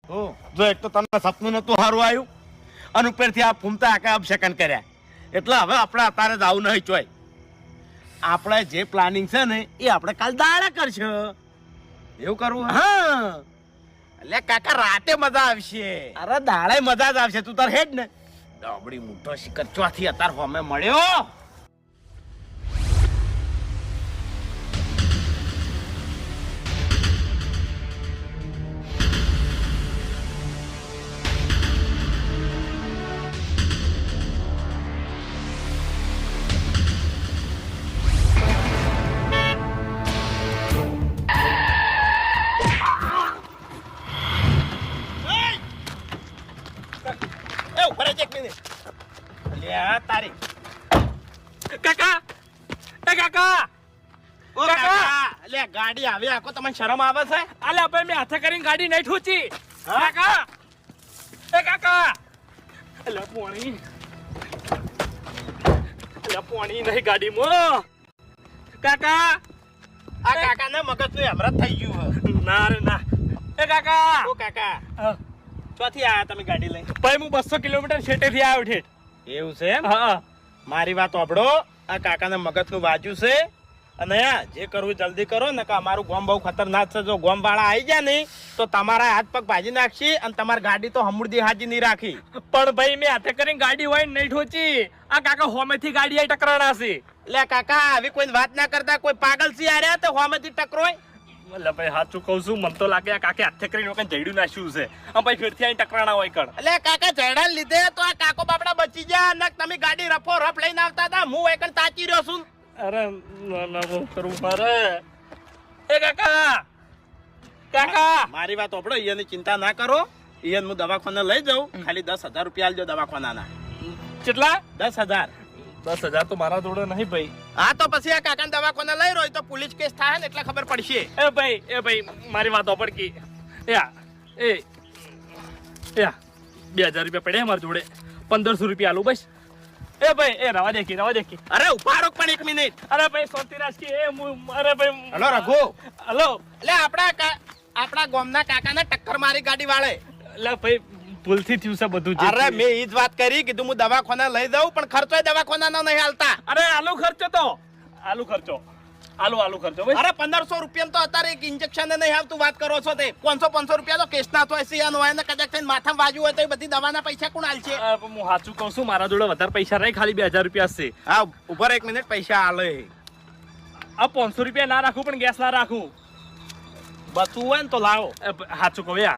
જો એક તો તમને સપનું નતું સારું આવ્યું અને ઉપરથી આ ફૂમતા આખા અપશકન કર્યા એટલે હવે આપણે અત્યારે જ આવું નહીં ચોય આપણે જે પ્લાનિંગ છે ને એ આપણે કાલ દાડા કરશે એવું કરવું હા એટલે કાકા રાતે મજા આવશે. અરે દાડે મજા જ આવશે તું તાર હેડ ને ડબડી મોટો શિકર ચોથી અત્યારે હોમે મળ્યો તારી કાકા એ કાકા ઓ કાકા લે ગાડી આવી આકો તમને શરમ આવે છે અલ્યા ભાઈ મેં હાથે કરીને ગાડી નહીં ઠોચી. કાકા એ કાકા અલ્યા પોણી નહીં ગાડીમાં કાકા આ કાકાને મગજનું હેમરાજ થઈ ગયું ના રે ના એ કાકા ઓ કાકા ચોથી આયા તમે ગાડી લઈને ભાઈ હું 200 કિલોમીટર છેટેથી આવ્યો ઠેઠ. એવું છે એમ હા મારી વાત સાંભળો આ કાકાને મગજનું વાજ્યું છે અને જે કરવું જલ્દી કરો ને કે અમારું ગોમ બહુ ખતરનાક છે જો ગોમ વાળા આવી જાય ને તો તમારા હાથ પગ ભાજી નાખશી અને તમારી ગાડી તો હમુરદી હાજી નહીં રાખી. પણ ભાઈ મેં હાથે કરીને ગાડી હોય નહીં ઠોચી. આ કાકા હોમેથી ગાડી આઈ ટકરાણા છે. એટલે કાકા આવી કોઈ વાત ના કરતા કોઈ પાગલ સી આર્યા તો હોમેથી ટકરોય. એટલે ભાઈ સાચું કહું છું મને તો લાગે આ કાકે હાથે કરીને વખત જઈડું નાખ્યું છે આમ ભાઈ ફેરથી આઈ ટકરાણા હોય કણ. એટલે કાકા જયડા લીધે તો આ કાકો બાપડા બચી ગયા ને તમે ગાડી રફો રફ લઈને આવતા હતા હું એકણ તાચી રહ્યો છું. અરે ના હું કરું મારે એ કાકા કાકા મારી વાત સાંભળો ઈયની ચિંતા ના કરો ઈયન હું દવાખાને લઈ જાઉં ખાલી 10,000 રૂપિયા આલજો દવાખાનાના. કેટલા 10,000 10,000 તો મારા જોડે નહીં ભાઈ. હા તો પછી આ કાકાને દવાખાને લઈ રહ્યો તો પોલીસ કેસ થાય ને એટલે ખબર પડશે. એ ભાઈ મારી વાત ઓપડકી યા એ યા 2,000 રૂપિયા પડ્યા મારા જોડે 1,500 રૂપિયા આલું બસ. એ ભાઈ એ રવા દેખી અરે ઉપાડો પણ 1 મિનિટ. અરે ભાઈ શાંતિ રાખી એ અરે ભાઈ હલો રઘુ હલો એટલે આપણા ગામના કાકાને ટક્કર મારી ગાડી વાળે. એટલે ભાઈ ભૂલથી થયું છે બધું. અરે મેં ઈ જ વાત કરી કીધું હું દવાખાને લઈ જાઉં પણ ખર્ચો દવાખાનાનો નહીં હાલતા. અરે આલુ ખર્ચો ભાઈ. અરે 1,500 રૂપિયા તો અત્યારે એક ઇન્જેક્શન નહીં આવતું વાત કરો છો તે 500 રૂપિયા તો કેસ ના થાય સિયાનો હોય ને કદાચ થઈને માથામાં વાજ્યું હોય તો એ બધી દવાના પૈસા કોણ આલશે? હું સાચું કહું છું મારા જોડે વધારે પૈસા નહીં ખાલી 2,000 રૂપિયા છે. હા ઉપર 1 મિનિટ પૈસા આલે. આ 500 રૂપિયા ના રાખું પણ ગેસ ના રાખું બચવું હોય ને તો લાવો. સાચું કહું યા